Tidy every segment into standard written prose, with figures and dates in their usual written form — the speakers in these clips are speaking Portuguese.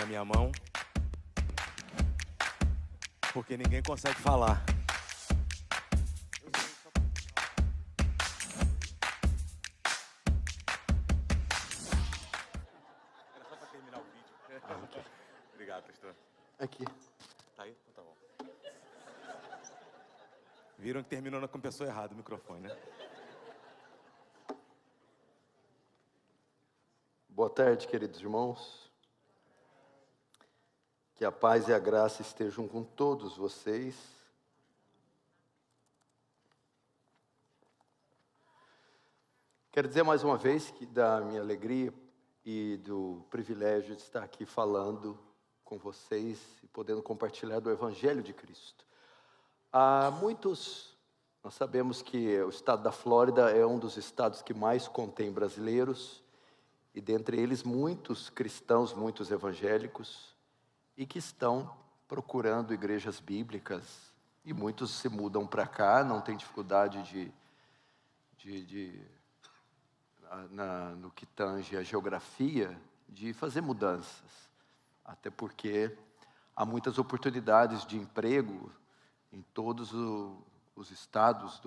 na minha mão, porque ninguém consegue falar. Era só para terminar o vídeo. Ok. Obrigado, pastor. Aqui. Tá aí? Então tá bom. Viram que terminou com a pessoa errada o microfone, né? Boa tarde, queridos irmãos. Que a paz e a graça estejam com todos vocês. Quero dizer mais uma vez que da minha alegria e do privilégio de estar aqui falando com vocês e podendo compartilhar do Evangelho de Cristo. Nós sabemos que o estado da Flórida é um dos estados que mais contém brasileiros, e dentre eles muitos cristãos, muitos evangélicos, e que estão procurando igrejas bíblicas, e muitos se mudam para cá, não tem dificuldade no que tange a geografia, de fazer mudanças, até porque há muitas oportunidades de emprego em todos os estados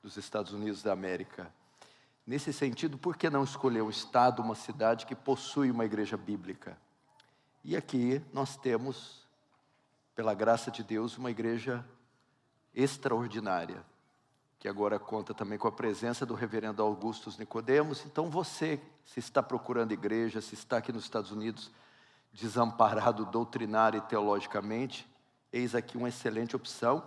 dos Estados Unidos da América. Nesse sentido, por que não escolher um estado, uma cidade que possui uma igreja bíblica? E aqui nós temos, pela graça de Deus, uma igreja extraordinária, que agora conta também com a presença do reverendo Augustus Nicodemos. Então você, se está procurando igreja, se está aqui nos Estados Unidos, desamparado doutrinária e teologicamente, eis aqui uma excelente opção.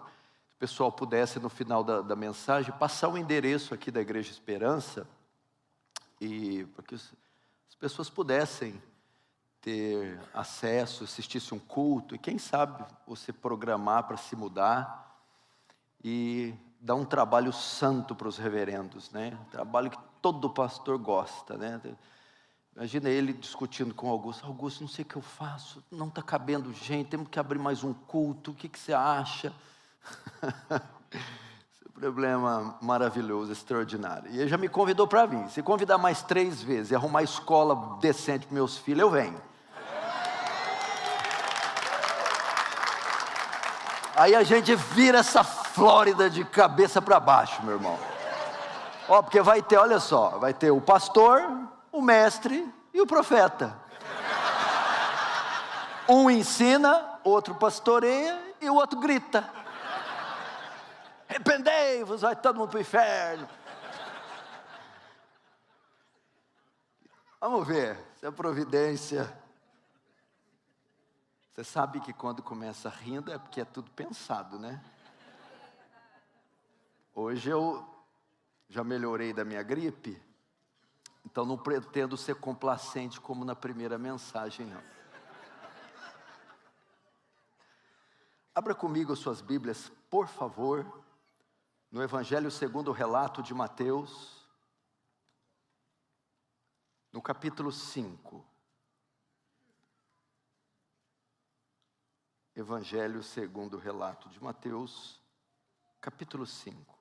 Se o pessoal pudesse, no final da mensagem, passar o endereço aqui da Igreja Esperança, e para que as pessoas pudessem ter acesso, assistisse um culto, e quem sabe você programar para se mudar e dar um trabalho santo para os reverendos, né? Um trabalho que todo pastor gosta, né? Imagina ele discutindo com Augusto: Augusto, não sei o que eu faço, não está cabendo gente, temos que abrir mais um culto, o que você acha? Esse é um problema maravilhoso, extraordinário. E ele já me convidou para vir. Se convidar mais 3 vezes e arrumar escola decente para meus filhos, eu venho. Aí a gente vira essa Flórida de cabeça para baixo, meu irmão. Ó, porque vai ter, olha só, vai ter o pastor, o mestre e o profeta. Um ensina, outro pastoreia e o outro grita. Arrependei-vos, vai todo mundo para o inferno. Vamos ver se a providência... Você sabe que quando começa rindo é porque é tudo pensado, né? Hoje eu já melhorei da minha gripe, então não pretendo ser complacente como na primeira mensagem, não. Abra comigo as suas Bíblias, por favor, no Evangelho segundo o relato de Mateus, no capítulo 5. Evangelho segundo o relato de Mateus, capítulo 5.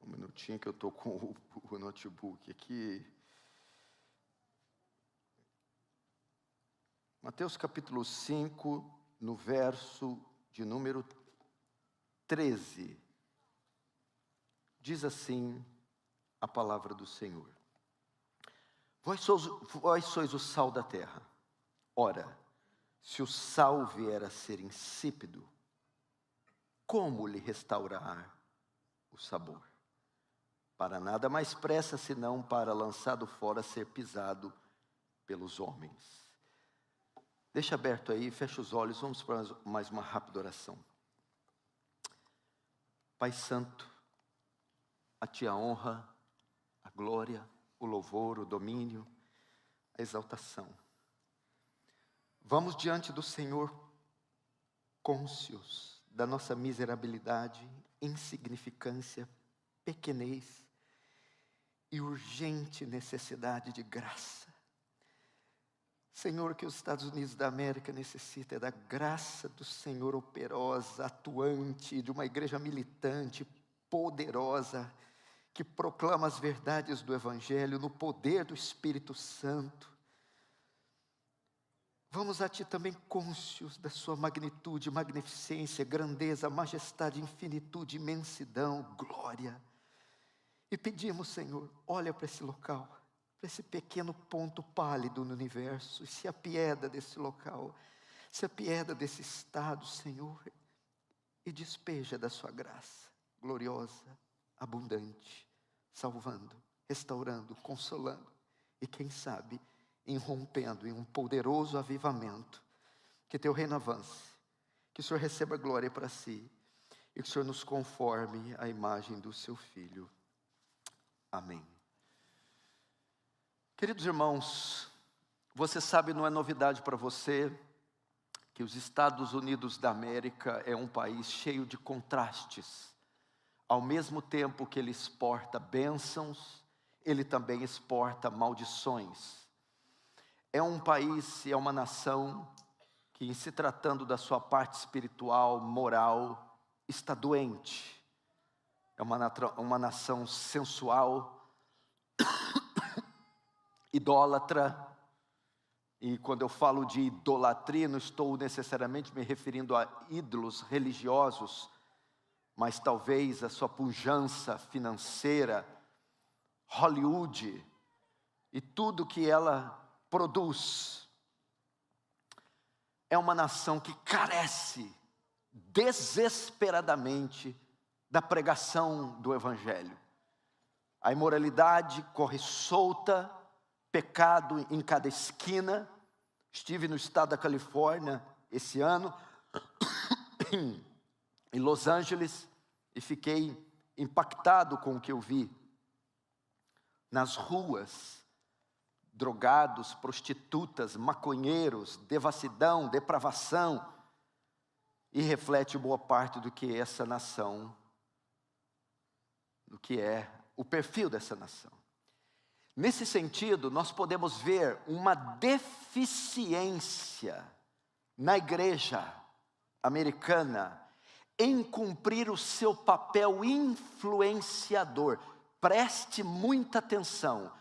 Um minutinho que eu estou com o notebook aqui. Mateus capítulo 5, no verso de número 13. Diz assim a palavra do Senhor: Vós sois o sal da terra. Ora, se o sal vier a ser insípido, como lhe restaurar o sabor? Para nada mais pressa, senão para, lançado fora, ser pisado pelos homens. Deixa aberto aí, fecha os olhos, vamos para mais uma rápida oração. Pai Santo, a Ti a honra, a glória, o louvor, o domínio, a exaltação. Vamos diante do Senhor cônscios da nossa miserabilidade, insignificância, pequenez e urgente necessidade de graça. Senhor, o que os Estados Unidos da América necessita é da graça do Senhor operosa, atuante, de uma igreja militante, poderosa, que proclama as verdades do Evangelho no poder do Espírito Santo. Vamos a Ti também cônscios da Sua magnitude, magnificência, grandeza, majestade, infinitude, imensidão, glória. E pedimos, Senhor, olha para esse local, para esse pequeno ponto pálido no universo, e se apieda desse local, se apieda desse estado, Senhor, e despeja da Sua graça gloriosa, abundante, salvando, restaurando, consolando, e quem sabe, irrompendo em um poderoso avivamento. Que Teu reino avance, que o Senhor receba glória para si, e que o Senhor nos conforme à imagem do Seu Filho. Amém. Queridos irmãos, você sabe, não é novidade para você, que os Estados Unidos da América é um país cheio de contrastes. Ao mesmo tempo que ele exporta bênçãos, ele também exporta maldições. É um país e é uma nação que, em se tratando da sua parte espiritual, moral, está doente. É uma nação sensual, idólatra. E quando eu falo de idolatria, não estou necessariamente me referindo a ídolos religiosos, mas talvez a sua pujança financeira, Hollywood e tudo que ela produz. É uma nação que carece desesperadamente da pregação do Evangelho. A imoralidade corre solta, pecado em cada esquina. Estive no estado da Califórnia esse ano, em Los Angeles, e fiquei impactado com o que eu vi. Nas ruas, drogados, prostitutas, maconheiros, devassidão, depravação, e reflete boa parte do que essa nação, do que é o perfil dessa nação. Nesse sentido, nós podemos ver uma deficiência na igreja americana em cumprir o seu papel influenciador. Preste muita atenção.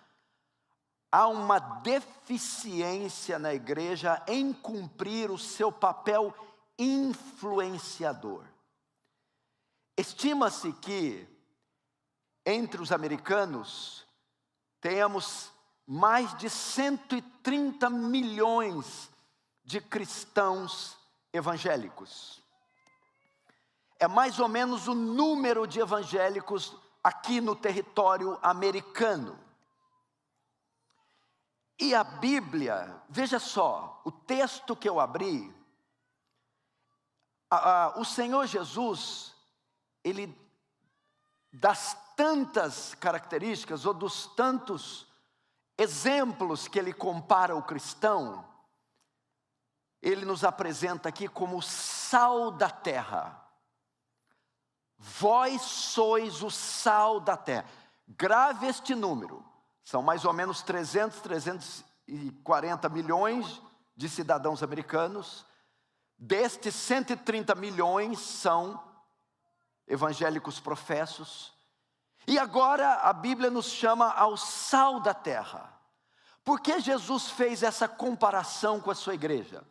Há uma deficiência na igreja em cumprir o seu papel influenciador. Estima-se que, entre os americanos, tenhamos mais de 130 milhões de cristãos evangélicos. É mais ou menos o número de evangélicos aqui no território americano. E a Bíblia, veja só, o texto que eu abri, o Senhor Jesus, Ele, das tantas características, ou dos tantos exemplos que Ele compara o cristão, Ele nos apresenta aqui como o sal da terra. Vós sois o sal da terra. Grave este número. São mais ou menos 340 milhões de cidadãos americanos. Destes, 130 milhões são evangélicos professos. E agora a Bíblia nos chama ao sal da terra. Por que Jesus fez essa comparação com a sua igreja?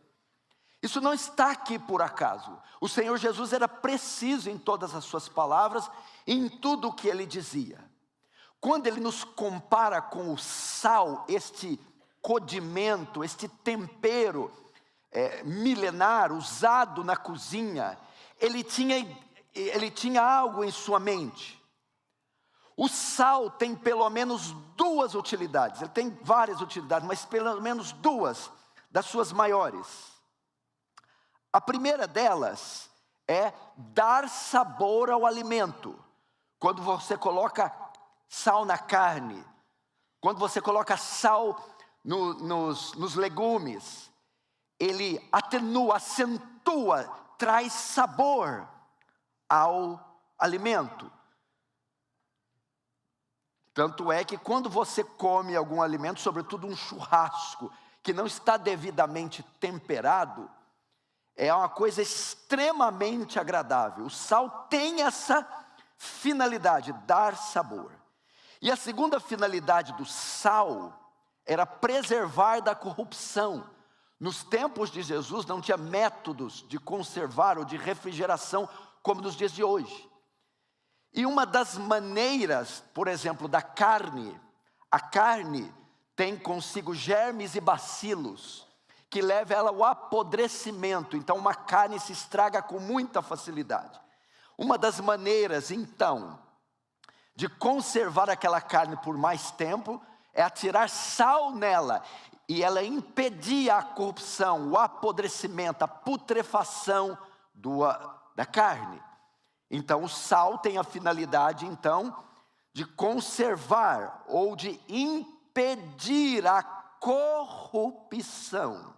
Isso não está aqui por acaso. O Senhor Jesus era preciso em todas as suas palavras, em tudo o que Ele dizia. Quando Ele nos compara com o sal, este condimento, este tempero milenar, usado na cozinha, ele tinha algo em sua mente. O sal tem pelo menos duas utilidades. Ele tem várias utilidades, mas pelo menos duas das suas maiores. A primeira delas é dar sabor ao alimento. Quando você coloca sal na carne, quando você coloca sal nos legumes, ele atenua, acentua, traz sabor ao alimento. Tanto é que quando você come algum alimento, sobretudo um churrasco, que não está devidamente temperado, é uma coisa extremamente agradável. O sal tem essa finalidade, dar sabor. E a segunda finalidade do sal era preservar da corrupção. Nos tempos de Jesus não tinha métodos de conservar ou de refrigeração como nos dias de hoje. E uma das maneiras, por exemplo, da carne, a carne tem consigo germes e bacilos, que leva ela ao apodrecimento. Então uma carne se estraga com muita facilidade. Uma das maneiras, então, de conservar aquela carne por mais tempo, é atirar sal nela, e ela impedia a corrupção, o apodrecimento, a putrefação da carne. Então o sal tem a finalidade, então, de conservar ou de impedir a corrupção.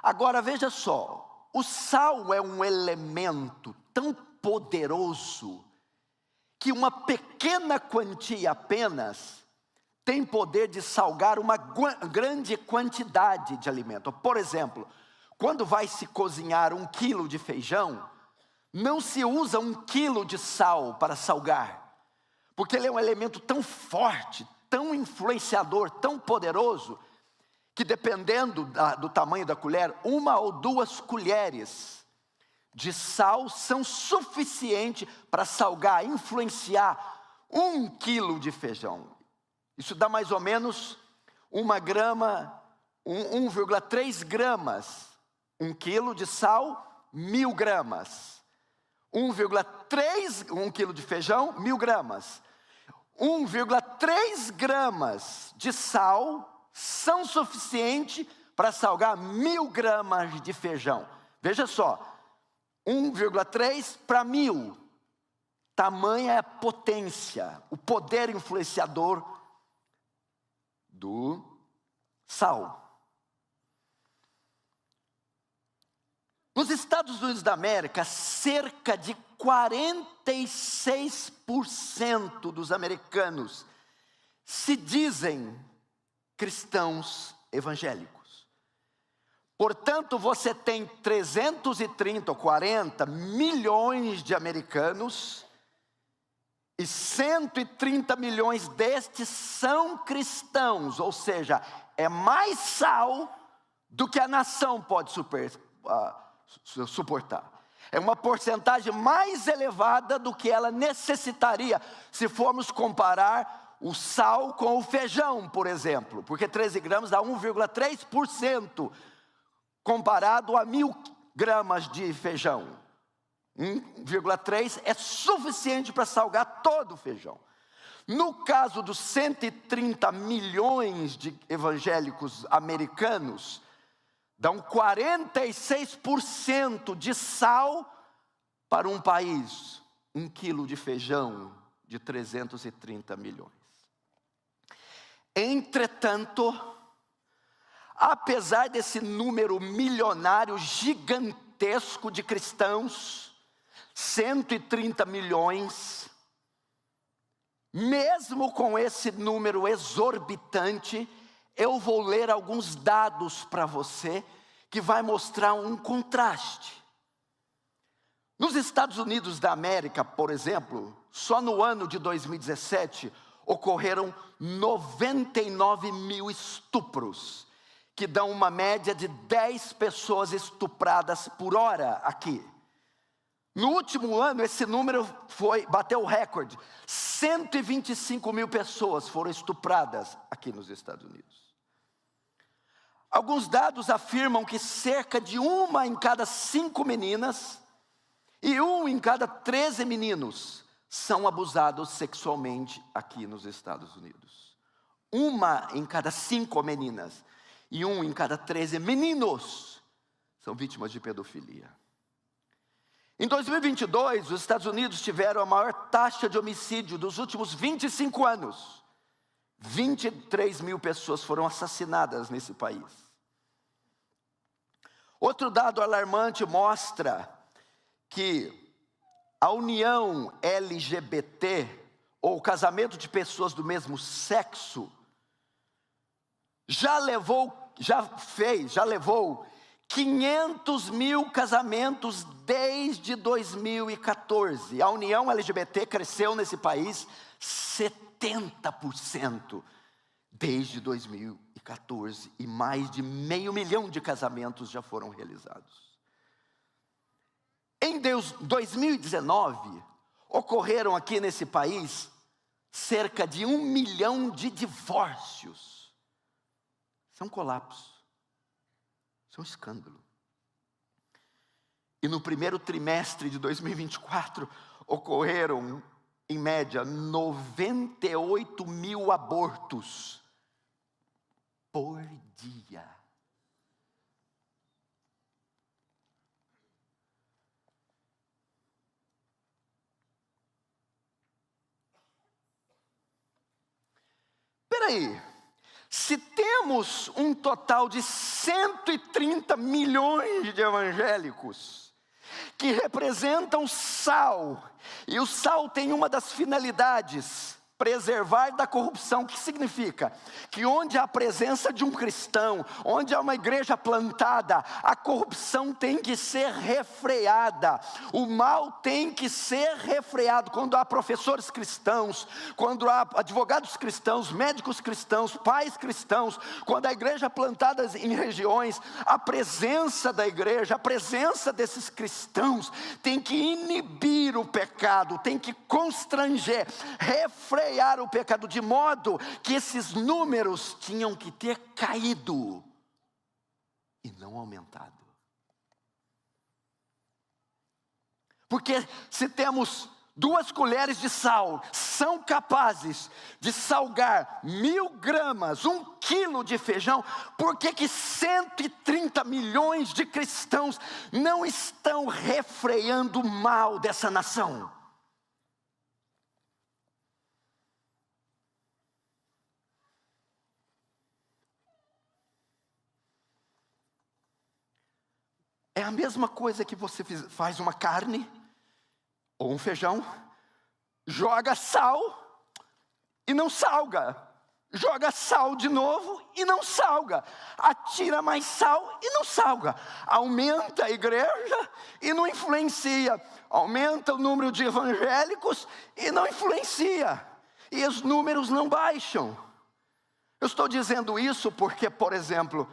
Agora veja só, o sal é um elemento tão poderoso que uma pequena quantia apenas tem poder de salgar uma grande quantidade de alimento. Por exemplo, quando vai se cozinhar 1 quilo de feijão, não se usa 1 quilo de sal para salgar, porque ele é um elemento tão forte, tão influenciador, tão poderoso, que dependendo do tamanho da colher, 1 ou 2 colheres de sal são suficientes para salgar, influenciar 1 quilo de feijão. Isso dá mais ou menos 1,3 gramas. 1 quilo de sal, 1.000 gramas. 1 quilo de feijão, 1.000 gramas. 1,3 gramas de sal são suficientes para salgar 1.000 gramas de feijão. Veja só, 1,3 para 1.000. Tamanha é a potência, o poder influenciador do sal. Nos Estados Unidos da América, cerca de 46% dos americanos se dizem cristãos evangélicos. Portanto, você tem 330 ou 40 milhões de americanos e 130 milhões destes são cristãos, ou seja, é mais sal do que a nação pode suportar. É uma porcentagem mais elevada do que ela necessitaria se formos comparar o sal com o feijão, por exemplo, porque 13 gramas dá 1,3% comparado a 1.000 gramas de feijão. 1,3 é suficiente para salgar todo o feijão. No caso dos 130 milhões de evangélicos americanos, dão 46% de sal para um país, 1 quilo de feijão de 330 milhões. Entretanto, apesar desse número milionário gigantesco de cristãos, 130 milhões, mesmo com esse número exorbitante, eu vou ler alguns dados para você, que vai mostrar um contraste. Nos Estados Unidos da América, por exemplo, só no ano de 2017, ocorreram 99 mil estupros, que dão uma média de 10 pessoas estupradas por hora aqui. No último ano, esse número bateu o recorde. 125 mil pessoas foram estupradas aqui nos Estados Unidos. Alguns dados afirmam que cerca de 1 em cada 5 meninas e 1 em cada 13 meninos são abusados sexualmente aqui nos Estados Unidos. 1 em cada 5 meninas e 1 em cada 13 meninos são vítimas de pedofilia. Em 2022, os Estados Unidos tiveram a maior taxa de homicídio dos últimos 25 anos. 23 mil pessoas foram assassinadas nesse país. Outro dado alarmante mostra que a união LGBT, ou casamento de pessoas do mesmo sexo, já levou 500 mil casamentos desde 2014. A união LGBT cresceu nesse país 70% desde 2014. E mais de 500 mil de casamentos já foram realizados. Em 2019, ocorreram aqui nesse país cerca de 1 milhão de divórcios. Isso é um colapso. Isso é um escândalo. E no primeiro trimestre de 2024, ocorreram, em média, 98 mil abortos por dia. Espera aí. Se temos um total de 130 milhões de evangélicos, que representam sal, e o sal tem uma das finalidades, preservar da corrupção. O que significa? Que onde há a presença de um cristão, onde há uma igreja plantada, a corrupção tem que ser refreada, o mal tem que ser refreado. Quando há professores cristãos, quando há advogados cristãos, médicos cristãos, pais cristãos, quando a igreja é plantada em regiões, a presença da igreja, a presença desses cristãos tem que inibir o pecado, tem que constranger, refrear o pecado, de modo que esses números tinham que ter caído e não aumentado. Porque se temos 2 colheres de sal, são capazes de salgar 1000 gramas, 1 quilo de feijão, por que 130 milhões de cristãos não estão refreando o mal dessa nação? É a mesma coisa que você faz uma carne, ou um feijão, joga sal e não salga. Joga sal de novo e não salga. Atira mais sal e não salga. Aumenta a igreja e não influencia. Aumenta o número de evangélicos e não influencia. E os números não baixam. Eu estou dizendo isso porque, por exemplo,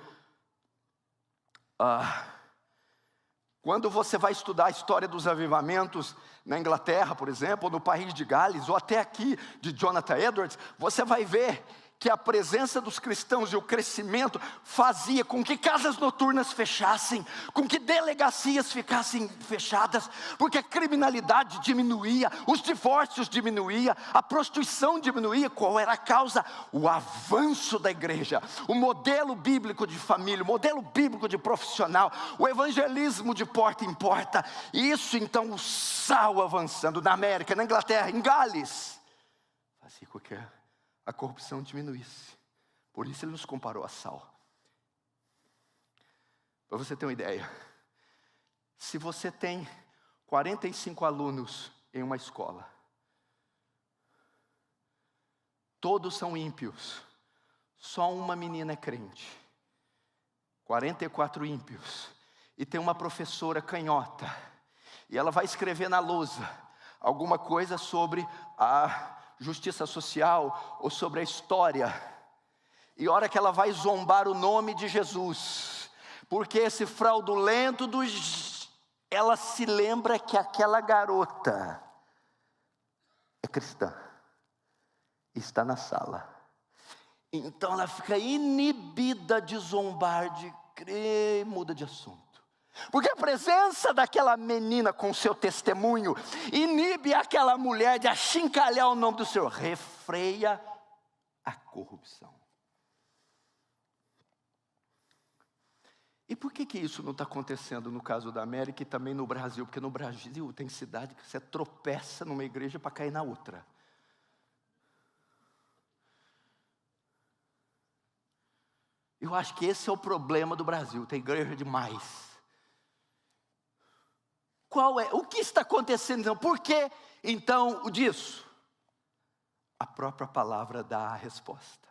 quando você vai estudar a história dos avivamentos na Inglaterra, por exemplo, ou no país de Gales, ou até aqui de Jonathan Edwards, você vai ver que a presença dos cristãos e o crescimento fazia com que casas noturnas fechassem, com que delegacias ficassem fechadas, porque a criminalidade diminuía, os divórcios diminuía, a prostituição diminuía. Qual era a causa? O avanço da igreja, o modelo bíblico de família, o modelo bíblico de profissional, o evangelismo de porta em porta. Isso então, o sal avançando na América, na Inglaterra, em Gales, fazia com que a corrupção diminuísse. Por isso ele nos comparou a sal. Para você ter uma ideia, se você tem 45 alunos em uma escola, todos são ímpios, só uma menina é crente, 44 ímpios, e tem uma professora canhota, e ela vai escrever na lousa alguma coisa sobre a justiça social, ou sobre a história, e a hora que ela vai zombar o nome de Jesus, porque esse fraudulento ela se lembra que aquela garota é cristã, está na sala, então ela fica inibida de zombar, de crer, muda de assunto. Porque a presença daquela menina com seu testemunho inibe aquela mulher de achincalhar o nome do Senhor, refreia a corrupção. E por que isso não está acontecendo no caso da América e também no Brasil? Porque no Brasil tem cidade que você tropeça numa igreja para cair na outra. Eu acho que esse é o problema do Brasil, tem igreja demais. O que está acontecendo então? Por que então disso? a própria palavra dá a resposta.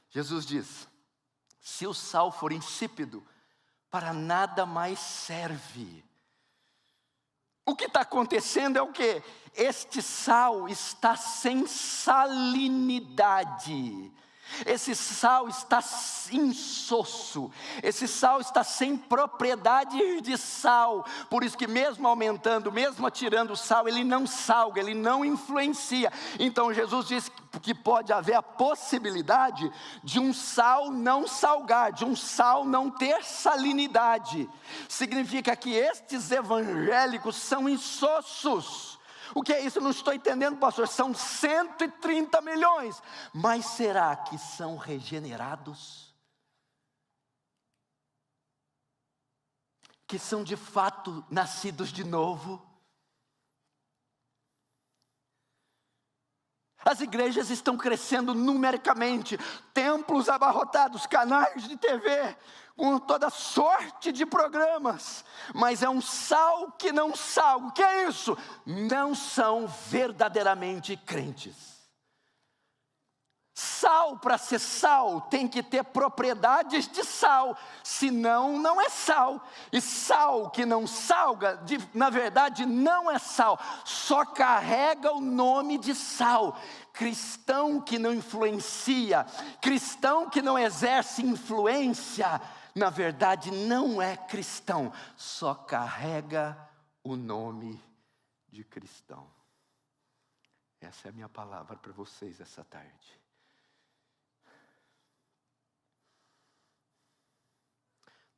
Jesus diz: se o sal for insípido, para nada mais serve. O que está acontecendo é o quê? Este sal está sem salinidade. Esse sal está insosso, esse sal está sem propriedade de sal, por isso que mesmo aumentando, mesmo atirando o sal, ele não salga, ele não influencia. Então Jesus diz que pode haver a possibilidade de um sal não salgar, de um sal não ter salinidade. Significa que estes evangélicos são insossos. O que é isso? Eu não estou entendendo, pastor. São 130 milhões. Mas será que são regenerados? Que são de fato nascidos de novo? As igrejas estão crescendo numericamente, templos abarrotados, canais de TV, com toda sorte de programas, mas é um sal que não salga. O que é isso? Não são verdadeiramente crentes. Sal, para ser sal, tem que ter propriedades de sal, senão não é sal. E sal que não salga, na verdade não é sal, só carrega o nome de sal. Cristão que não influencia, cristão que não exerce influência, na verdade não é cristão, só carrega o nome de cristão. Essa é a minha palavra para vocês essa tarde.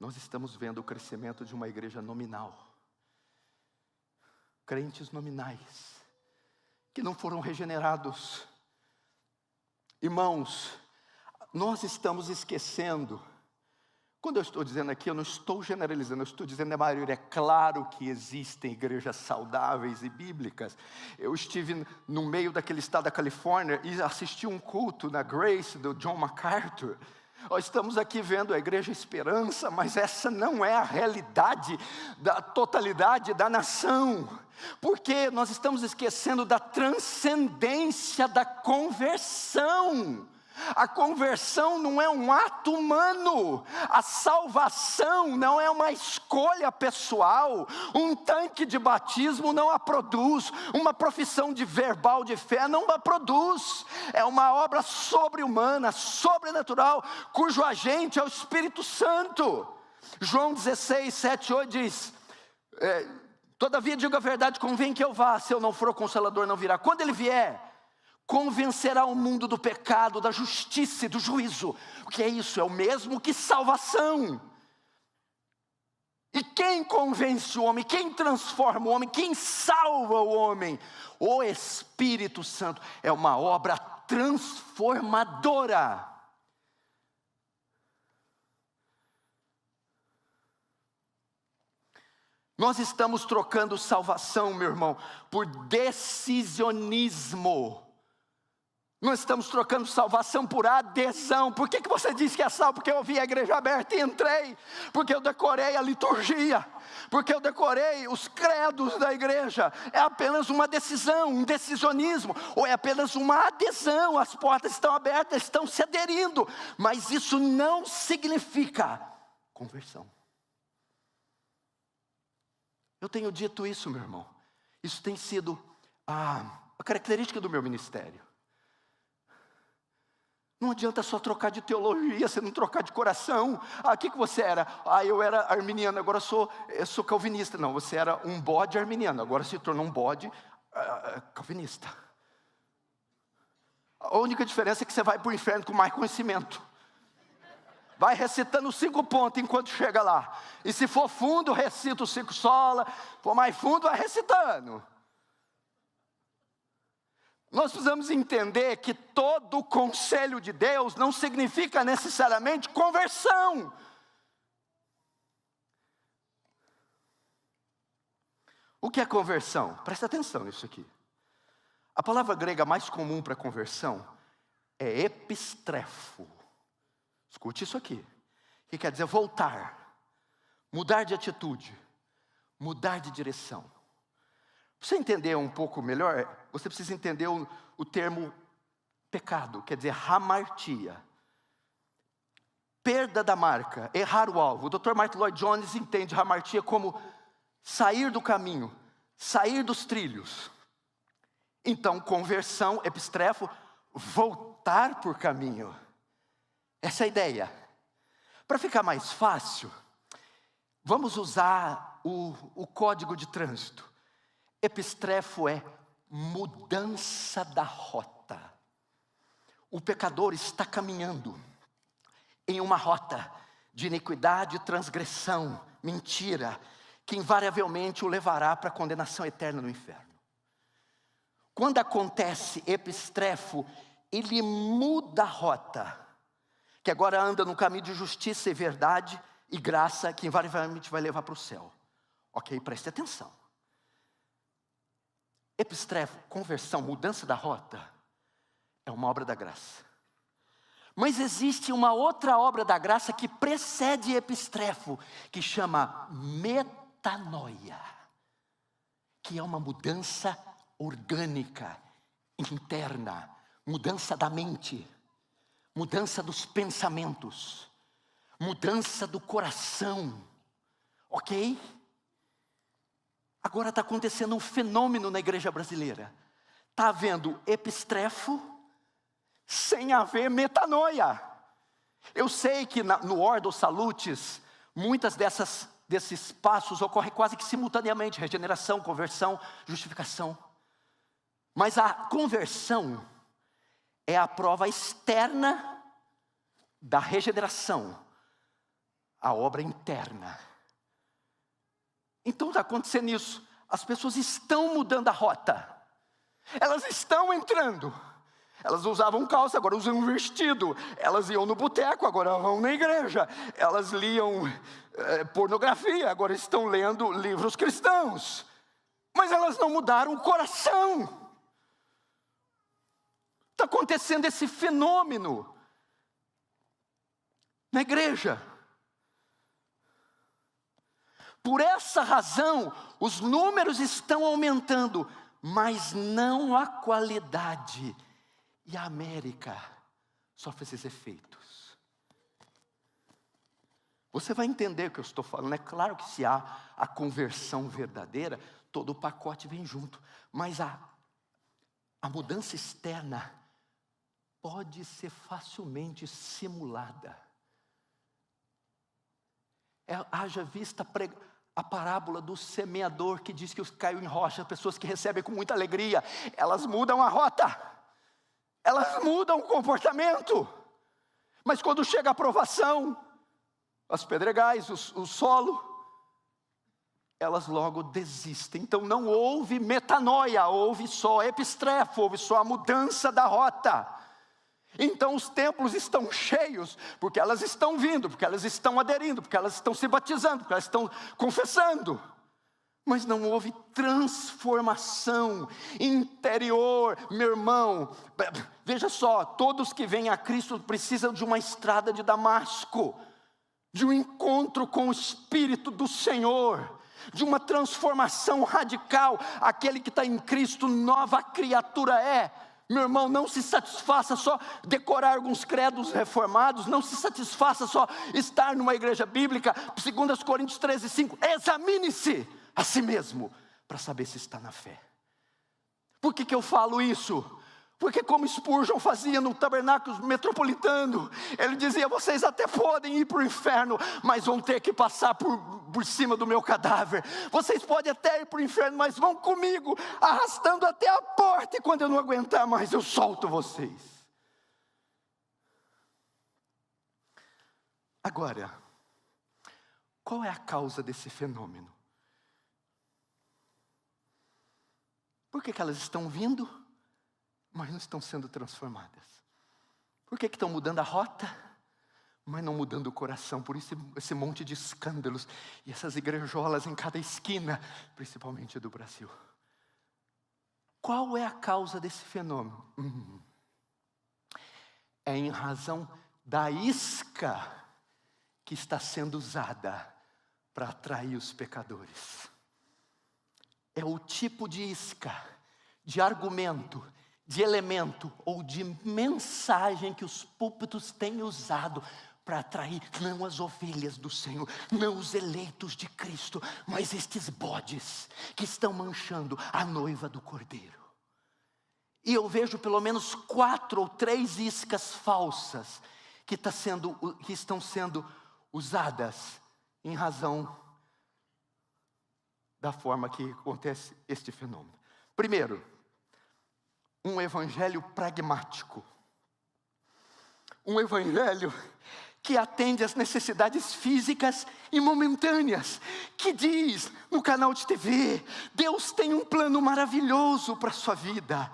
Nós estamos vendo o crescimento de uma igreja nominal. Crentes nominais, que não foram regenerados. Irmãos, nós estamos esquecendo. Quando eu estou dizendo aqui, eu não estou generalizando, eu estou dizendo a maioria. É claro que existem igrejas saudáveis e bíblicas. Eu estive no meio daquele estado da Califórnia e assisti um culto na Grace do John MacArthur. Nós estamos aqui vendo a Igreja Esperança, mas essa não é a realidade da totalidade da nação. Porque nós estamos esquecendo da transcendência da conversão. A conversão não é um ato humano, a salvação não é uma escolha pessoal, um tanque de batismo não a produz, uma profissão de verbal de fé não a produz, é uma obra sobre-humana, sobrenatural, cujo agente é o Espírito Santo. João 16, 7, 8 diz: todavia digo a verdade, convém que eu vá, se eu não for o Consolador não virá. Quando ele vier, convencerá o mundo do pecado, da justiça e do juízo. O que é isso? É o mesmo que salvação. E quem convence o homem? Quem transforma o homem? Quem salva o homem? O Espírito Santo. É uma obra transformadora. Nós estamos trocando salvação, meu irmão, por decisionismo. Nós estamos trocando salvação por adesão. Por que você diz que é salvo? Porque eu vi a igreja aberta e entrei. Porque eu decorei a liturgia. Porque eu decorei os credos da igreja. É apenas uma decisão, um decisionismo. Ou é apenas uma adesão. As portas estão abertas, estão se aderindo. Mas isso não significa conversão. Eu tenho dito isso, meu irmão. Isso tem sido a característica do meu ministério. Não adianta só trocar de teologia, você não trocar de coração. O que você era? Eu era arminiano, agora eu sou calvinista. Não, você era um bode arminiano, agora se tornou um bode calvinista. A única diferença é que você vai para o inferno com mais conhecimento. Vai recitando 5 pontos enquanto chega lá. E se for fundo, recita os 5 sola. Se for mais fundo, vai recitando. Nós precisamos entender que todo o conselho de Deus não significa necessariamente conversão. O que é conversão? Presta atenção nisso aqui. A palavra grega mais comum para conversão é epistrefo. Escute isso aqui. Que quer dizer voltar, mudar de atitude, mudar de direção. Para você entender um pouco melhor, você precisa entender o termo pecado, quer dizer, hamartia. Perda da marca, errar o alvo. O Dr. Martin Lloyd Jones entende hamartia como sair do caminho, sair dos trilhos. Então, conversão, epistrefo, voltar por caminho. Essa é a ideia. Para ficar mais fácil, vamos usar o código de trânsito. Epistrefo é mudança da rota. O pecador está caminhando em uma rota de iniquidade, transgressão, mentira, que invariavelmente o levará para a condenação eterna no inferno. Quando acontece epistrefo, ele muda a rota, que agora anda no caminho de justiça e verdade e graça, que invariavelmente vai levar para o céu. Ok? Preste atenção. Epistrefo, conversão, mudança da rota, é uma obra da graça. Mas existe uma outra obra da graça que precede epistrefo, que chama metanoia, que é uma mudança orgânica, interna, mudança da mente, mudança dos pensamentos, mudança do coração, ok? Agora está acontecendo um fenômeno na igreja brasileira. Está havendo epistrefo sem haver metanoia. Eu sei que no Ordo Salutis, muitas desses passos ocorrem quase que simultaneamente. Regeneração, conversão, justificação. Mas a conversão é a prova externa da regeneração. A obra interna. Então está acontecendo isso. As pessoas estão mudando a rota. Elas estão entrando. Elas usavam calça, agora usam um vestido. Elas iam no boteco, agora vão na igreja. Elas liam pornografia, agora estão lendo livros cristãos. Mas elas não mudaram o coração. Está acontecendo esse fenômeno na igreja. Por essa razão, os números estão aumentando, mas não a qualidade. E a América sofre esses efeitos. Você vai entender o que eu estou falando. É claro que se há a conversão verdadeira, todo o pacote vem junto. Mas a mudança externa pode ser facilmente simulada. Haja vista a parábola do semeador que diz que caiu em rocha, pessoas que recebem com muita alegria, elas mudam a rota. Elas mudam o comportamento, mas quando chega a provação, as pedregais, o solo, elas logo desistem. Então não houve metanoia, houve só epistrefo, houve só a mudança da rota. Então os templos estão cheios, porque elas estão vindo, porque elas estão aderindo, porque elas estão se batizando, porque elas estão confessando. Mas não houve transformação interior, meu irmão. Veja só, todos que vêm a Cristo precisam de uma estrada de Damasco, de um encontro com o Espírito do Senhor, de uma transformação radical. Aquele que está em Cristo, nova criatura é. Meu irmão, não se satisfaça só decorar alguns credos reformados, não se satisfaça só estar numa igreja bíblica. 2 Coríntios 13:5, examine-se a si mesmo, para saber se está na fé. Por que eu falo isso? Porque como Spurgeon fazia no tabernáculo metropolitano, ele dizia, vocês até podem ir para o inferno, mas vão ter que passar por cima do meu cadáver. Vocês podem até ir para o inferno, mas vão comigo, arrastando até a porta, e quando eu não aguentar mais, eu solto vocês. Agora, qual é a causa desse fenômeno? Por que elas estão vindo, mas não estão sendo transformadas? Por que estão mudando a rota, mas não mudando o coração? Por isso esse monte de escândalos e essas igrejolas em cada esquina, principalmente do Brasil. Qual é a causa desse fenômeno? É em razão da isca que está sendo usada para atrair os pecadores. É o tipo de isca, de argumento, de elemento ou de mensagem que os púlpitos têm usado para atrair não as ovelhas do Senhor, não os eleitos de Cristo, mas estes bodes que estão manchando a noiva do Cordeiro. E eu vejo pelo menos 4 ou 3 iscas falsas que estão sendo usadas em razão da forma que acontece este fenômeno. Primeiro, um evangelho pragmático. Um evangelho que atende às necessidades físicas e momentâneas, que diz no canal de TV, Deus tem um plano maravilhoso para a sua vida,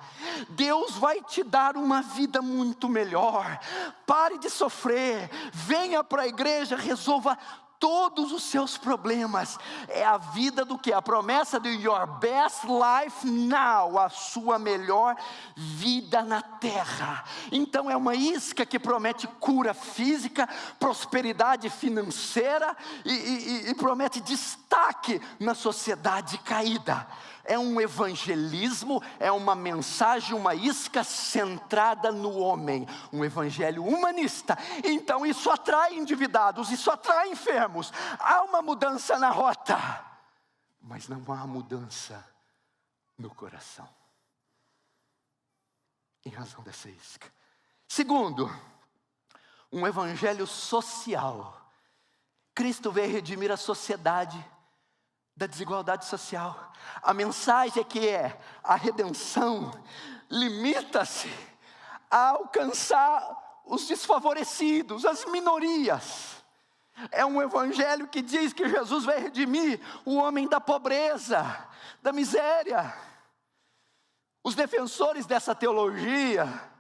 Deus vai te dar uma vida muito melhor, pare de sofrer, venha para a igreja, resolva todos os seus problemas. É a vida do que? A promessa de your best life now, a sua melhor vida na terra. Então é uma isca que promete cura física, prosperidade financeira e promete destaque na sociedade caída. É um evangelismo, é uma mensagem, uma isca centrada no homem, um evangelho humanista. Então isso atrai endividados, isso atrai enfermos. Há uma mudança na rota, mas não há mudança no coração, em razão dessa isca. Segundo, um evangelho social. Cristo veio redimir a sociedade da desigualdade social. A mensagem é que a redenção limita-se a alcançar os desfavorecidos, as minorias. É um evangelho que diz que Jesus vai redimir o homem da pobreza, da miséria. Os defensores dessa teologia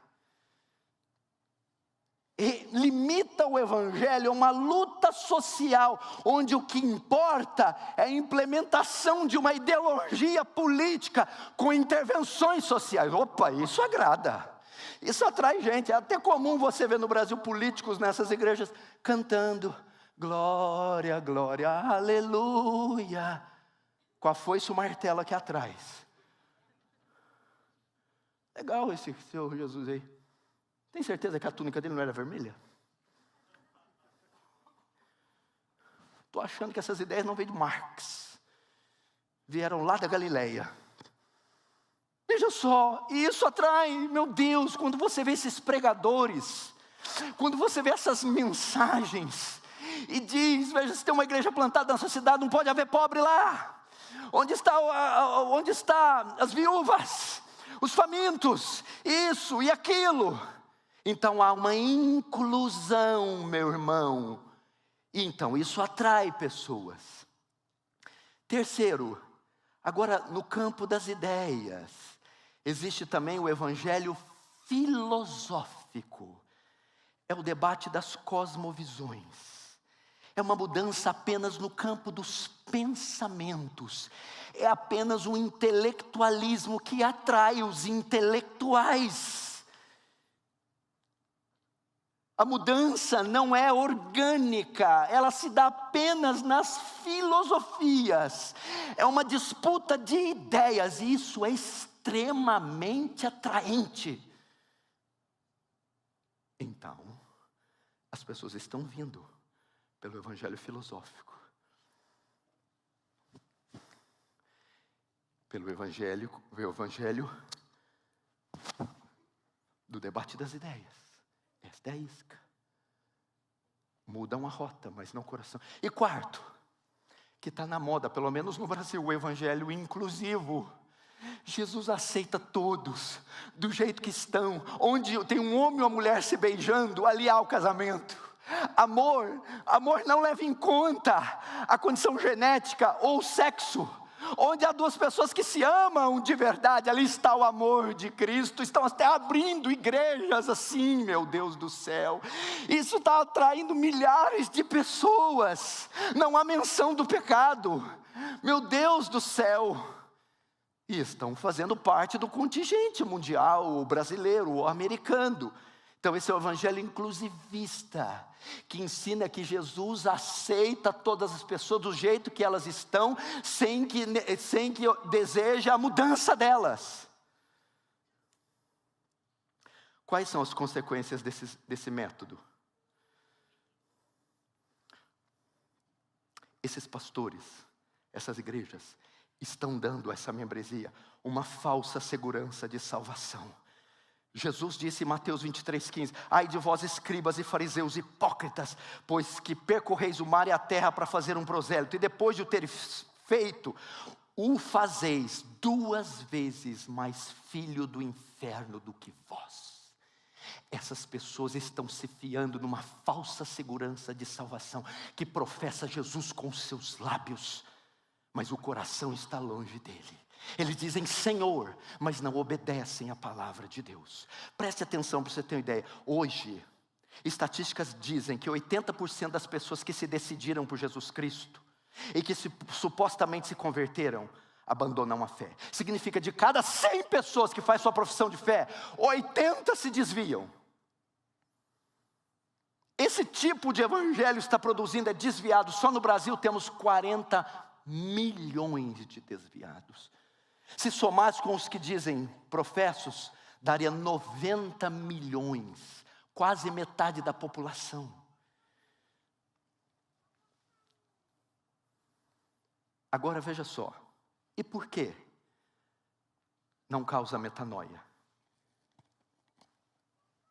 limita o evangelho a uma luta social, onde o que importa é a implementação de uma ideologia política com intervenções sociais. Opa, isso agrada, isso atrai gente. É até comum você ver no Brasil políticos nessas igrejas cantando glória, glória, aleluia, com a foice e o martelo aqui atrás. Legal esse seu Jesus aí. Tem certeza que a túnica dele não era vermelha? Estou achando que essas ideias não vêm de Marx. Vieram lá da Galileia. Veja só, e isso atrai, meu Deus, quando você vê esses pregadores, quando você vê essas mensagens, e diz, veja, se tem uma igreja plantada na sua cidade, não pode haver pobre lá. Onde está as viúvas, os famintos, isso e aquilo. Então há uma inclusão, meu irmão. Então isso atrai pessoas. Terceiro, agora no campo das ideias, existe também o evangelho filosófico. É o debate das cosmovisões. É uma mudança apenas no campo dos pensamentos. É apenas um intelectualismo que atrai os intelectuais. A mudança não é orgânica, ela se dá apenas nas filosofias. É uma disputa de ideias, e isso é extremamente atraente. Então, as pessoas estão vindo pelo evangelho filosófico, pelo evangelho do debate das ideias. Esta é a isca. Mudam a rota, mas não o coração. E quarto, que está na moda, pelo menos no Brasil, o evangelho inclusivo. Jesus aceita todos, do jeito que estão. Onde tem um homem e uma mulher se beijando, ali há o casamento. Amor não leva em conta a condição genética ou o sexo. Onde há duas pessoas que se amam de verdade, ali está o amor de Cristo. Estão até abrindo igrejas assim, meu Deus do céu. Isso está atraindo milhares de pessoas. Não há menção do pecado, meu Deus do céu. E estão fazendo parte do contingente mundial, o brasileiro, o americano. Então esse é o evangelho inclusivista, que ensina que Jesus aceita todas as pessoas do jeito que elas estão, sem que deseje a mudança delas. Quais são as consequências desse método? Esses pastores, essas igrejas, estão dando a essa membresia uma falsa segurança de salvação. Jesus disse em Mateus 23:15: ai de vós, escribas e fariseus hipócritas, pois que percorreis o mar e a terra para fazer um prosélito, e depois de o ter feito, o fazeis 2 vezes mais filho do inferno do que vós. Essas pessoas estão se fiando numa falsa segurança de salvação, que professa Jesus com seus lábios, mas o coração está longe dele. Eles dizem Senhor, mas não obedecem a palavra de Deus. Preste atenção para você ter uma ideia. Hoje, estatísticas dizem que 80% das pessoas que se decidiram por Jesus Cristo e que supostamente se converteram, abandonam a fé. Significa, de cada 100 pessoas que faz sua profissão de fé, 80 se desviam. Esse tipo de evangelho está produzindo, é desviado. Só no Brasil temos 40 milhões de desviados. Se somasse com os que dizem professos, daria 90 milhões, quase metade da população. Agora veja só, e por que não causa metanoia?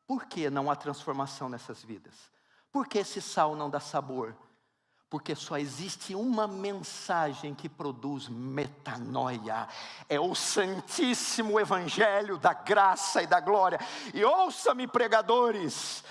Por que não há transformação nessas vidas? Por que esse sal não dá sabor? Porque só existe uma mensagem que produz metanoia. É o santíssimo evangelho da graça e da glória. E ouça-me, pregadores,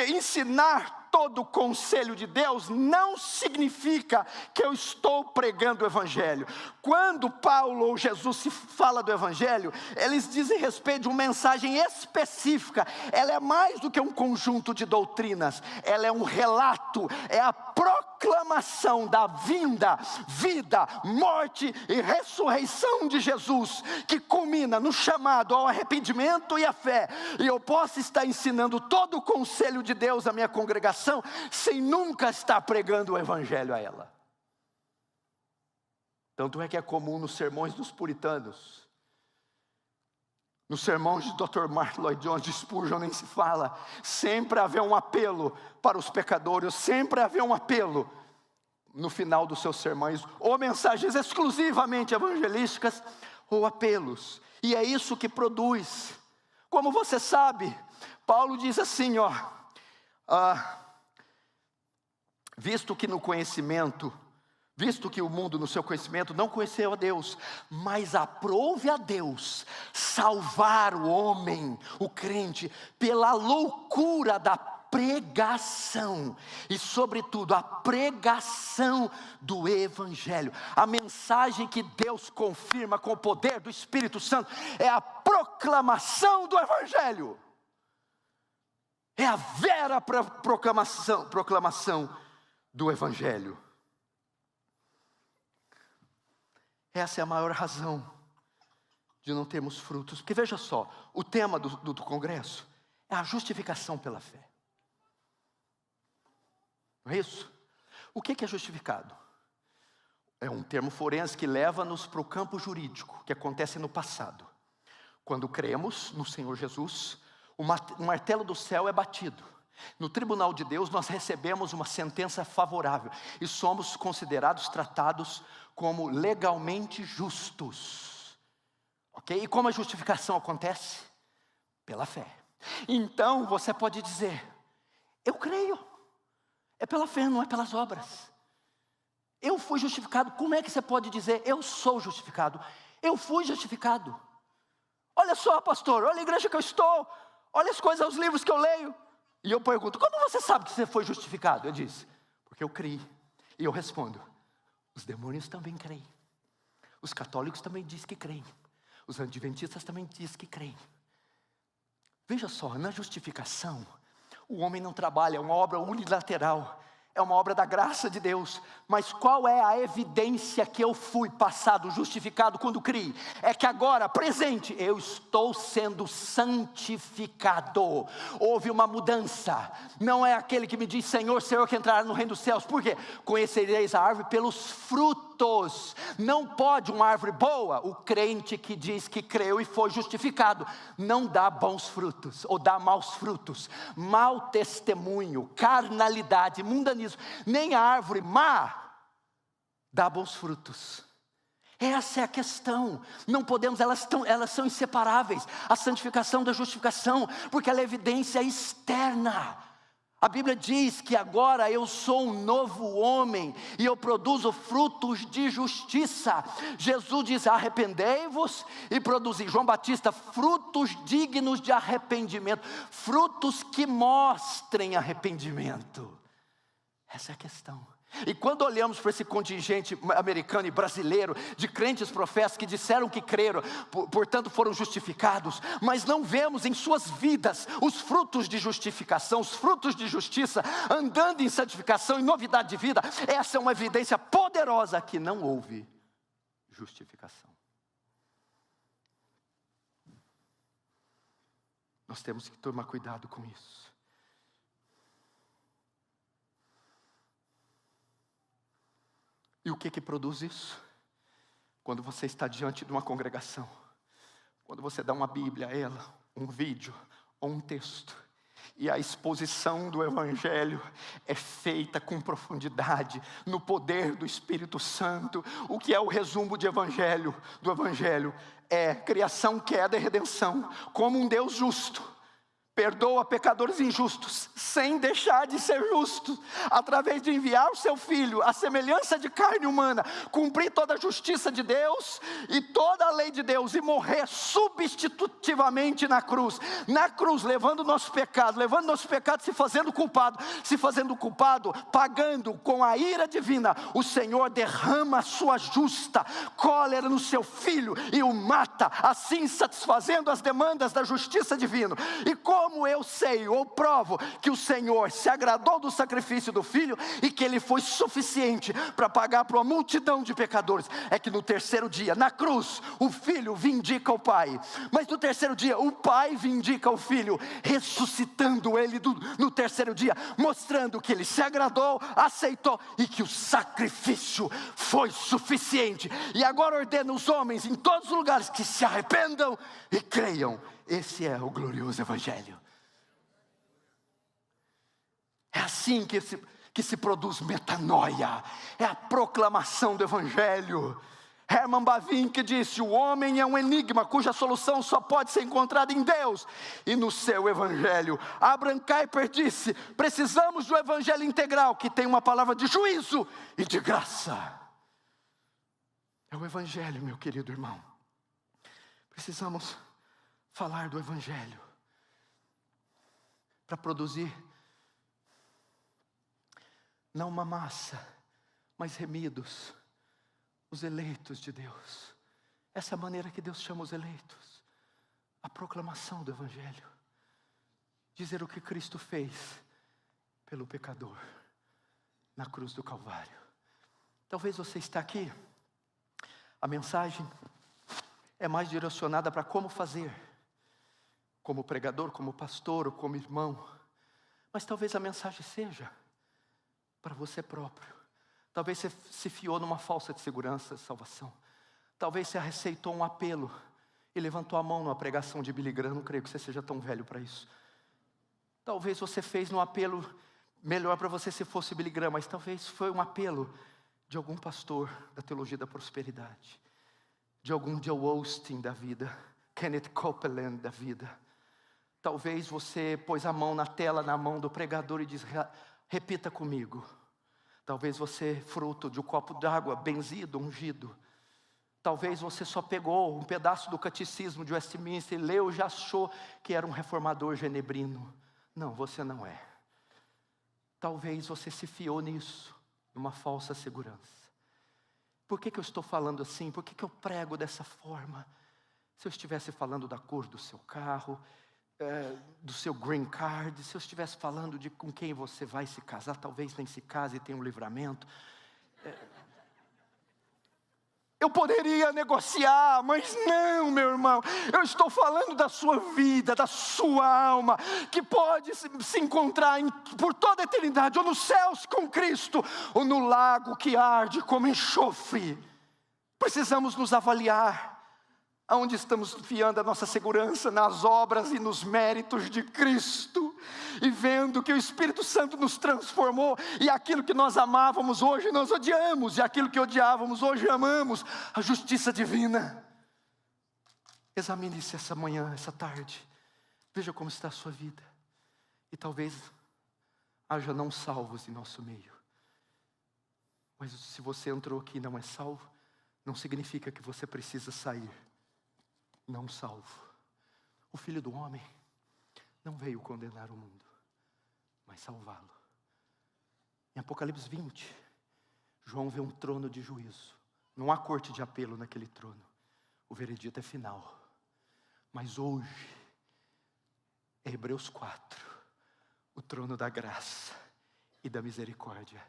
ensinar todo o conselho de Deus não significa que eu estou pregando o evangelho. Quando Paulo ou Jesus se fala do evangelho, eles dizem respeito de uma mensagem específica. Ela é mais do que um conjunto de doutrinas. Ela é um relato, é a proclamação da vinda, vida, morte e ressurreição de Jesus, que culmina no chamado ao arrependimento e à fé. E eu posso estar ensinando todo o conselho de Deus à minha congregação sem nunca estar pregando o evangelho a ela. Tanto é que é comum nos sermões dos puritanos, nos sermões de Dr. Martin Lloyd Jones, de Spurgeon nem se fala, sempre haver um apelo para os pecadores, sempre haver um apelo no final dos seus sermões, ou mensagens exclusivamente evangelísticas, ou apelos. E é isso que produz. Como você sabe, Paulo diz assim, visto que o mundo no seu conhecimento não conheceu a Deus, mas aprove a Deus salvar o homem, o crente, pela loucura da pregação, e sobretudo a pregação do evangelho. A mensagem que Deus confirma com o poder do Espírito Santo é a proclamação do evangelho. É a vera proclamação do evangelho. Essa é a maior razão de não termos frutos. Porque veja só, o tema do congresso é a justificação pela fé. Não é isso? O que é justificado? É um termo forense que leva-nos para o campo jurídico, que acontece no passado. Quando cremos no Senhor Jesus, o martelo do céu é batido. No tribunal de Deus nós recebemos uma sentença favorável e somos considerados, tratados como legalmente justos. Ok? E como a justificação acontece? Pela fé. Então você pode dizer, eu creio. É pela fé, não é pelas obras. Eu fui justificado. Como é que você pode dizer, eu sou justificado? Eu fui justificado. Olha só, pastor, olha a igreja que eu estou. Olha as coisas, os livros que eu leio. E eu pergunto, como você sabe que você foi justificado? Eu disse, porque eu criei. E eu respondo, os demônios também creem. Os católicos também dizem que creem. Os adventistas também dizem que creem. Veja só, na justificação, o homem não trabalha, é uma obra unilateral. É uma obra da graça de Deus. Mas qual é a evidência que eu fui passado, justificado quando criei? É que agora, presente, eu estou sendo santificado. Houve uma mudança. Não é aquele que me diz, Senhor, Senhor, que entrará no reino dos céus. Por quê? Conhecereis a árvore pelos frutos. frutos. Não pode uma árvore boa, o crente que diz que creu e foi justificado, não dá bons frutos, ou dá maus frutos. Mau testemunho, carnalidade, mundanismo. Nem a árvore má dá bons frutos. Essa é a questão. Não podemos, elas são inseparáveis. A santificação da justificação, porque ela é evidência externa. A Bíblia diz que agora eu sou um novo homem e eu produzo frutos de justiça. Jesus diz: arrependei-vos e produzi. João Batista: frutos dignos de arrependimento, frutos que mostrem arrependimento. Essa é a questão. E quando olhamos para esse contingente americano e brasileiro de crentes profetas que disseram que creram, portanto foram justificados, mas não vemos em suas vidas os frutos de justificação, os frutos de justiça, andando em santificação e novidade de vida, essa é uma evidência poderosa que não houve justificação. Nós temos que tomar cuidado com isso. E o que produz isso? Quando você está diante de uma congregação, quando você dá uma Bíblia a ela, um vídeo ou um texto, e a exposição do Evangelho é feita com profundidade, no poder do Espírito Santo. O que é o resumo do Evangelho? É criação, queda e redenção, como um Deus justo perdoa pecadores injustos, sem deixar de ser justo, através de enviar o seu Filho, a semelhança de carne humana, cumprir toda a justiça de Deus e toda a lei de Deus, e morrer substitutivamente na cruz, levando o nosso pecado, se fazendo culpado, pagando com a ira divina. O Senhor derrama a sua justa cólera no seu Filho e o mata, assim satisfazendo as demandas da justiça divina. E como eu sei ou provo que o Senhor se agradou do sacrifício do Filho e que Ele foi suficiente para pagar para uma multidão de pecadores, é que no terceiro dia, na cruz, o Filho vindica o Pai, mas no terceiro dia o Pai vindica o Filho, ressuscitando Ele no terceiro dia, mostrando que Ele se agradou, aceitou e que o sacrifício foi suficiente. E agora ordena os homens em todos os lugares que se arrependam e creiam. Esse é o glorioso Evangelho. É assim que se produz metanoia. É a proclamação do Evangelho. Herman Bavinck disse: o homem é um enigma cuja solução só pode ser encontrada em Deus e no seu Evangelho. Abraham Kuyper disse: precisamos do Evangelho integral, que tem uma palavra de juízo e de graça. É o Evangelho, meu querido irmão. Precisamos falar do Evangelho para produzir não uma massa, mas remidos, os eleitos de Deus. Essa é a maneira que Deus chama os eleitos, a proclamação do Evangelho, dizer o que Cristo fez pelo pecador na cruz do Calvário. Talvez você está aqui, a mensagem é mais direcionada para como fazer, como pregador, como pastor ou como irmão, mas talvez a mensagem seja para você próprio. Talvez você se fiou numa falsa de segurança, salvação. Talvez você receitou um apelo e levantou a mão numa pregação de Billy Graham. Não creio que você seja tão velho para isso. Talvez você fez um apelo melhor para você se fosse Billy Graham, mas talvez foi um apelo de algum pastor da teologia da prosperidade, de algum Joel Osteen da vida, Kenneth Copeland da vida. Talvez você pôs a mão na tela, na mão do pregador e diz: repita comigo. Talvez você, fruto de um copo d'água benzido, ungido. Talvez você só pegou um pedaço do catecismo de Westminster e leu e já achou que era um reformador genebrino. Não, você não é. Talvez você se fiou nisso, numa falsa segurança. Por que eu estou falando assim? Por que eu prego dessa forma? Se eu estivesse falando da cor do seu carro, do seu green card, se eu estivesse falando de com quem você vai se casar, talvez nem se case e tenha um livramento. Eu poderia negociar, mas não, meu irmão. Eu estou falando da sua vida, da sua alma, que pode se encontrar por toda a eternidade, ou nos céus com Cristo, ou no lago que arde como enxofre. Precisamos nos avaliar. Aonde estamos fiando a nossa segurança? Nas obras e nos méritos de Cristo. E vendo que o Espírito Santo nos transformou. E aquilo que nós amávamos hoje nós odiamos. E aquilo que odiávamos hoje amamos. A justiça divina. Examine-se essa manhã, essa tarde. Veja como está a sua vida. E talvez haja não salvos em nosso meio. Mas se você entrou aqui e não é salvo, não significa que você precisa sair não salvo. O Filho do Homem não veio condenar o mundo, mas salvá-lo. Em Apocalipse 20, João vê um trono de juízo. Não há corte de apelo naquele trono. O veredito é final. Mas hoje, em Hebreus 4, o trono da graça e da misericórdia.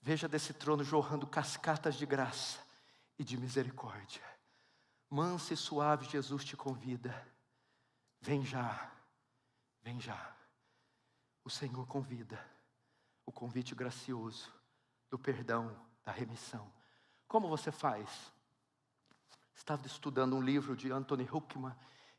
Veja desse trono jorrando cascatas de graça e de misericórdia. Manso e suave, Jesus te convida. Vem já, vem já. O Senhor convida. O convite gracioso do perdão, da remissão. Como você faz? Estava estudando um livro de Anthony Huckman.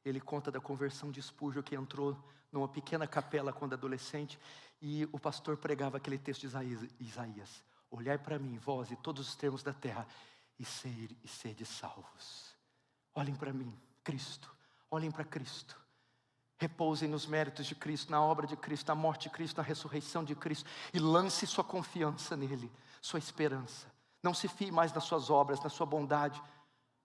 Ele conta da conversão de Spurgeon, que entrou numa pequena capela quando adolescente. E o pastor pregava aquele texto de Isaías. Olhai para mim, vós e todos os termos da terra, e sede salvos. Olhem para mim, Cristo. Olhem para Cristo. Repousem nos méritos de Cristo, na obra de Cristo, na morte de Cristo, na ressurreição de Cristo. E lance sua confiança nele, sua esperança. Não se fie mais nas suas obras, na sua bondade,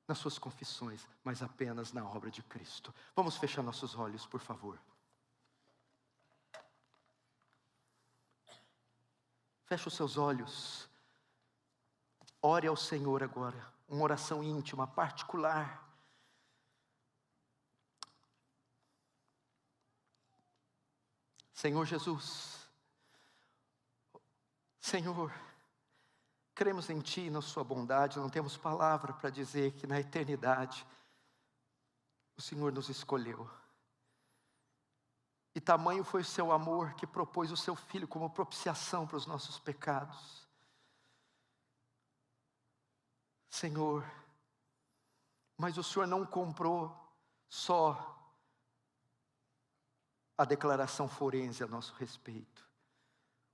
nas suas confissões, mas apenas na obra de Cristo. Vamos fechar nossos olhos, por favor. Feche os seus olhos. Ore ao Senhor agora. Uma oração íntima, particular. Senhor Jesus, Senhor, cremos em Ti, na Sua bondade, não temos palavra para dizer que na eternidade o Senhor nos escolheu. E tamanho foi o Seu amor que propôs o Seu Filho como propiciação para os nossos pecados. Senhor, mas o Senhor não comprou só a declaração forense a nosso respeito.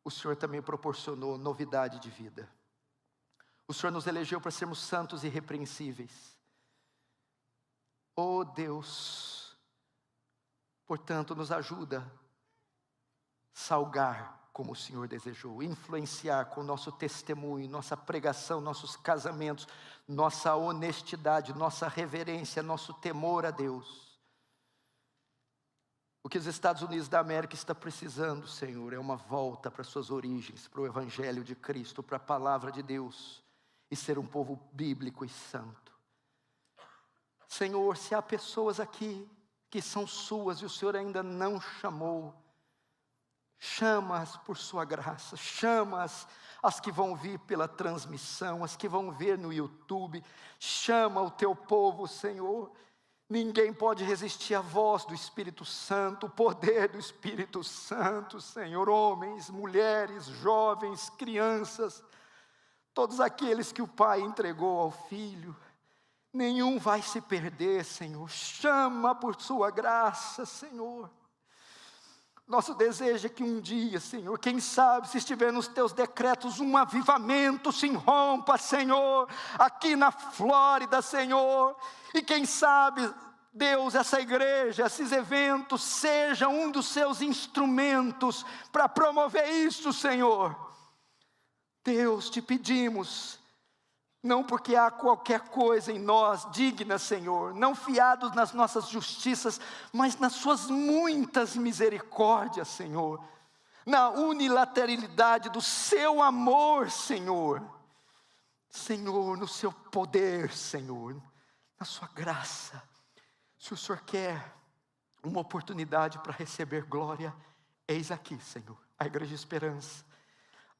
O Senhor também proporcionou novidade de vida. O Senhor nos elegeu para sermos santos e irrepreensíveis. Oh Deus, portanto, nos ajuda a salgar como o Senhor desejou, influenciar com o nosso testemunho, nossa pregação, nossos casamentos, nossa honestidade, nossa reverência, nosso temor a Deus. O que os Estados Unidos da América está precisando, Senhor, é uma volta para suas origens, para o Evangelho de Cristo, para a Palavra de Deus, e ser um povo bíblico e santo. Senhor, se há pessoas aqui que são suas e o Senhor ainda não chamou, chama-as por sua graça, chama-as, as que vão vir pela transmissão, as que vão ver no YouTube, chama o teu povo, Senhor. Ninguém pode resistir à voz do Espírito Santo, o poder do Espírito Santo, Senhor. Homens, mulheres, jovens, crianças, todos aqueles que o Pai entregou ao Filho, nenhum vai se perder, Senhor. Chama por sua graça, Senhor. Nosso desejo é que um dia, Senhor, quem sabe, se estiver nos teus decretos, um avivamento se irrompa, Senhor, aqui na Flórida, Senhor. E quem sabe, Deus, essa igreja, esses eventos, sejam um dos seus instrumentos para promover isso, Senhor. Deus, te pedimos, não porque há qualquer coisa em nós digna, Senhor, não fiados nas nossas justiças, mas nas suas muitas misericórdias, Senhor, na unilateralidade do seu amor, Senhor, Senhor, no seu poder, Senhor, na sua graça. Se o Senhor quer uma oportunidade para receber glória, eis aqui, Senhor, a Igreja Esperança.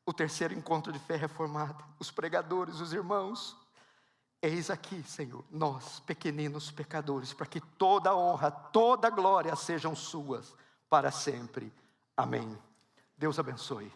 O terceiro encontro de fé reformada, os pregadores, os irmãos, Eis aqui, Senhor, nós, pequeninos pecadores, para que toda honra, toda glória sejam suas para sempre. Amém. Deus abençoe.